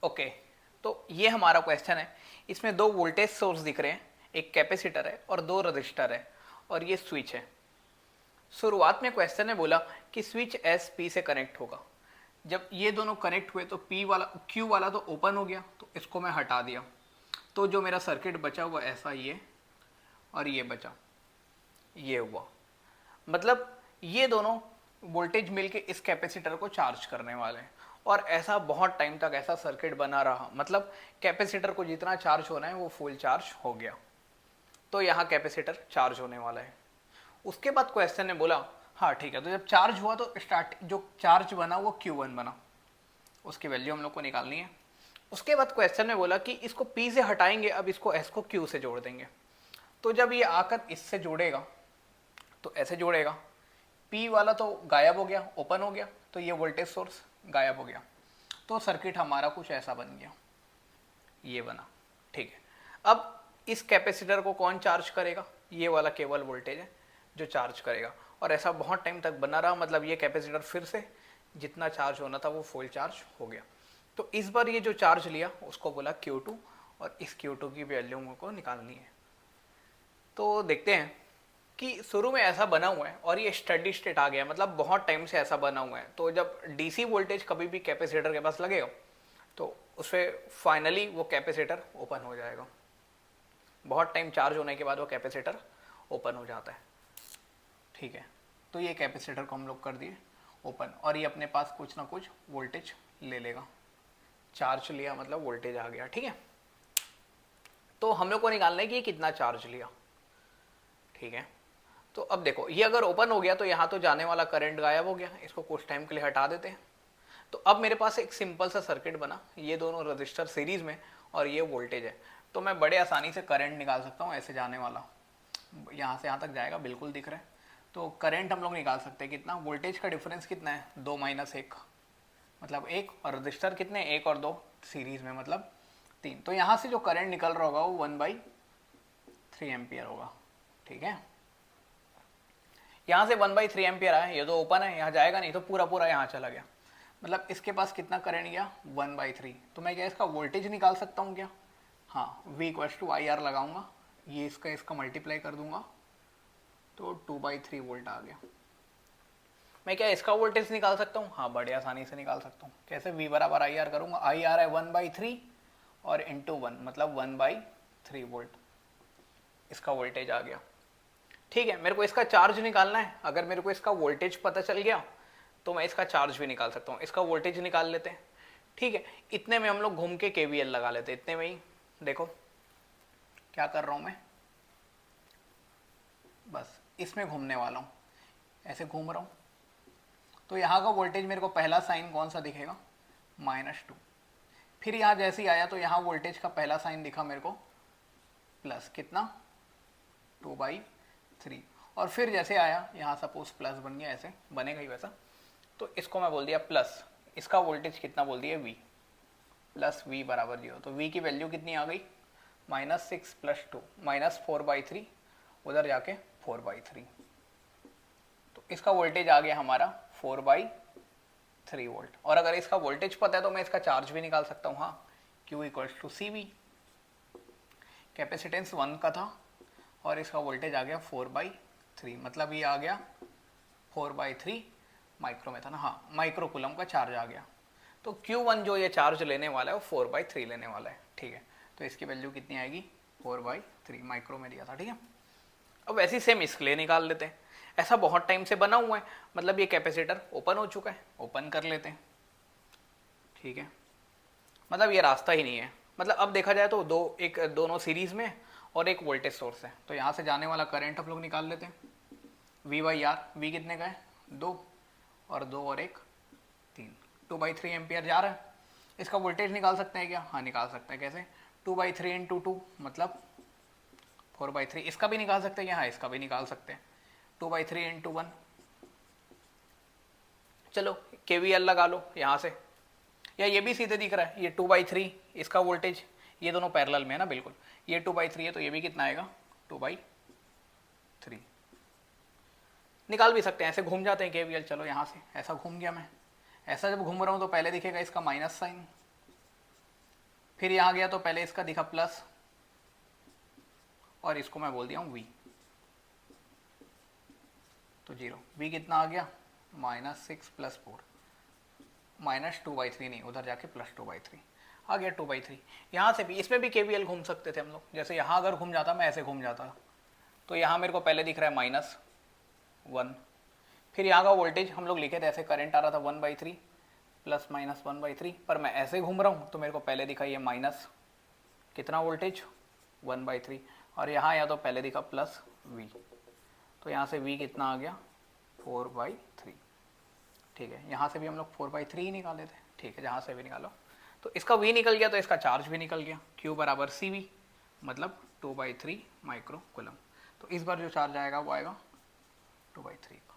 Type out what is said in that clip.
Okay, तो ये हमारा क्वेश्चन है। इसमें दो वोल्टेज सोर्स दिख रहे हैं, एक कैपेसिटर है और दो रजिस्टर है और ये स्विच है। शुरुआत में क्वेश्चन ने बोला कि स्विच एस पी से कनेक्ट होगा। जब ये दोनों कनेक्ट हुए तो पी वाला क्यू वाला तो ओपन हो गया, तो इसको मैं हटा दिया, तो जो मेरा सर्किट बचा वो ऐसा ये और ये बचा, ये हुआ। मतलब ये दोनों वोल्टेज मिलके इस कैपेसिटर को चार्ज करने वाले हैं और ऐसा बहुत टाइम तक ऐसा सर्किट बना रहा। मतलब कैपेसिटर को जितना चार्ज होना है वो फुल चार्ज हो गया, तो यहाँ कैपेसिटर चार्ज होने वाला है। उसके बाद क्वेश्चन ने बोला हाँ ठीक है, तो जब चार्ज हुआ तो स्टार्ट जो चार्ज बना वो Q1 बना, उसकी वैल्यू हम लोग को निकालनी है। उसके बाद क्वेश्चन ने बोला कि इसको P से हटाएंगे, अब इसको S को Q से जोड़ देंगे। तो जब ये आकर इससे जोड़ेगा तो ऐसे जोड़ेगा, P वाला तो गायब हो गया, ओपन हो गया, तो ये वोल्टेज सोर्स गायब हो गया, तो सर्किट हमारा कुछ ऐसा बन गया, ये बना। ठीक है, अब इस कैपेसिटर को कौन चार्ज करेगा? ये वाला केवल वोल्टेज है जो चार्ज करेगा, और ऐसा बहुत टाइम तक बना रहा। मतलब ये कैपेसिटर फिर से जितना चार्ज होना था वो फुल चार्ज हो गया। तो इस बार ये जो चार्ज लिया उसको बोला Q2, और इस Q2 की वैल्यू को निकालनी है। तो देखते हैं कि शुरू में ऐसा बना हुआ है और ये स्टेडी स्टेट आ गया, मतलब बहुत टाइम से ऐसा बना हुआ है। तो जब डीसी वोल्टेज कभी भी कैपेसिटर के पास लगेगा तो उससे फाइनली वो कैपेसिटर ओपन हो जाएगा। बहुत टाइम चार्ज होने के बाद वो कैपेसिटर ओपन हो जाता है। ठीक है, तो ये कैपेसिटर को हम लोग कर दिए ओपन, और ये अपने पास कुछ ना कुछ वोल्टेज ले लेगा। चार्ज लिया मतलब वोल्टेज आ गया। ठीक है, तो हम लोग को निकालना है कि ये कितना चार्ज लिया। ठीक है, तो अब देखो ये अगर ओपन हो गया तो यहाँ तो जाने वाला करंट गायब हो गया, इसको कुछ टाइम के लिए हटा देते हैं। तो अब मेरे पास एक सिंपल सा सर्किट बना, ये दोनों रजिस्टर सीरीज में और ये वोल्टेज है। तो मैं बड़े आसानी से करंट निकाल सकता हूँ, ऐसे जाने वाला यहाँ से यहाँ तक जाएगा, बिल्कुल दिख रहा है। तो करंट हम लोग निकाल सकते हैं कितना, वोल्टेज का डिफरेंस कितना है, 2 - 1, मतलब 1, और रजिस्टर कितने, 1 और 2 सीरीज में, मतलब 3। तो यहाँ से जो करंट निकल रहा होगा वो 1/3 एम्पियर होगा। ठीक है, यहाँ से 1/3 एम्पियर आया, ये तो ओपन है, यहाँ जाएगा नहीं, तो पूरा पूरा यहाँ चला गया। मतलब इसके पास कितना करंट गया, 1/3। तो मैं क्या इसका वोल्टेज निकाल सकता हूँ क्या? हाँ, V = IR लगाऊंगा, ये इसका मल्टीप्लाई कर दूंगा, तो 2/3 वोल्ट आ गया। मैं क्या इसका वोल्टेज निकाल सकता हूँ? हाँ, बड़े आसानी से निकाल सकता हूँ। कैसे? V = IR करूंगा, IR है 1/3 और इंटू 1, मतलब 1/3 वोल्ट, इसका वोल्टेज आ गया। ठीक है, मेरे को इसका चार्ज निकालना है। अगर मेरे को इसका वोल्टेज पता चल गया तो मैं इसका चार्ज भी निकाल सकता हूँ। इसका वोल्टेज निकाल लेते हैं। ठीक है, इतने में हम लोग घूम के KVL लगा लेते हैं। इतने में ही देखो क्या कर रहा हूँ मैं, बस इसमें घूमने वाला हूँ, ऐसे घूम रहा हूँ। तो यहाँ का वोल्टेज मेरे को पहला साइन कौन सा दिखेगा, -2। फिर यहाँ जैसे ही आया तो यहाँ वोल्टेज का पहला साइन दिखा मेरे को प्लस, कितना, 2/3। और फिर जैसे आया यहाँ सपोज प्लस बन गया, ऐसे बनेगा ही वैसा, तो इसको मैं बोल दिया प्लस। इसका वोल्टेज कितना बोल दिया, V, प्लस V = 0। तो V की वैल्यू कितनी आ गई, -6 + 2, -4/3, उधर जाके 4/3। तो इसका वोल्टेज आ गया हमारा 4/3 वोल्ट। और अगर इसका वोल्टेज पता है तो मैं इसका चार्ज भी निकाल सकता हूँ। हाँ, Q = CV, कैपेसिटेंस 1 का था और इसका वोल्टेज आ गया 4/3, मतलब ये आ गया 4/3 माइक्रो में था ना, हाँ, माइक्रो कूलम का चार्ज आ गया। तो Q1 जो ये चार्ज लेने वाला है वो 4/3 लेने वाला है। ठीक है, तो इसकी वैल्यू कितनी आएगी, 4/3 माइक्रो में दिया था। ठीक है, अब वैसे ही सेम इसके लिए निकाल लेते हैं। ऐसा बहुत टाइम से बना हुआ है, मतलब ये कैपेसिटर ओपन हो चुका है, ओपन कर लेते हैं। ठीक है, मतलब ये रास्ता ही नहीं है। मतलब अब देखा जाए तो दोनों सीरीज में और एक वोल्टेज सोर्स है, तो यहाँ से जाने वाला करंट हम लोग निकाल लेते हैं। V/R, V कितने का है, 2, और 2 और 1 3, 2/3 एम्पियर जा रहा है। इसका वोल्टेज निकाल सकते हैं क्या? हाँ, निकाल सकते हैं। कैसे? 2/3 × 2 मतलब 4/3। इसका भी निकाल सकते हैं क्या? हाँ, इसका भी निकाल सकते हैं। 2/3 × 1, चलो KVL लगा लो यहाँ से, या ये भी सीधे दिख रहा है, ये 2/3 इसका वोल्टेज, ये दोनों पैरेलल में है ना, बिल्कुल। ये 2/3 है तो ये भी कितना आएगा, 2/3। निकाल भी सकते हैं, ऐसे घूम जाते हैं KVL। चलो यहाँ से ऐसा घूम गया मैं, ऐसा जब घूम रहा हूँ तो पहले दिखेगा इसका माइनस साइन, फिर यहाँ गया तो पहले इसका दिखा प्लस, और इसको मैं बोल दिया हूँ v, तो 0। v कितना आ गया -6 + 4, -2/3 नहीं, उधर जाके +2/3 आ गया 2/3। यहाँ से भी, इसमें भी KVL घूम सकते थे हम लोग, जैसे यहाँ अगर घूम जाता, मैं ऐसे घूम जाता, तो यहाँ मेरे को पहले दिख रहा है -1, फिर यहाँ का वोल्टेज हम लोग लिखे थे ऐसे, करंट आ रहा था 1/3 ±1/3, पर मैं ऐसे घूम रहा हूँ तो मेरे को पहले दिखा ये माइनस कितना वोल्टेज 1/3, और यहाँ या तो पहले दिखा प्लस v, तो यहाँ से v कितना आ गया 4/3। ठीक है, यहाँ से भी हम लोग 4/3 ही निकाले थे, ठीक है, जहाँ से भी निकालो। तो इसका v निकल गया, तो इसका चार्ज भी निकल गया, q = cv, मतलब 2/3 माइक्रो कूलम। तो इस बार जो चार्ज आएगा वो आएगा 2/3 का।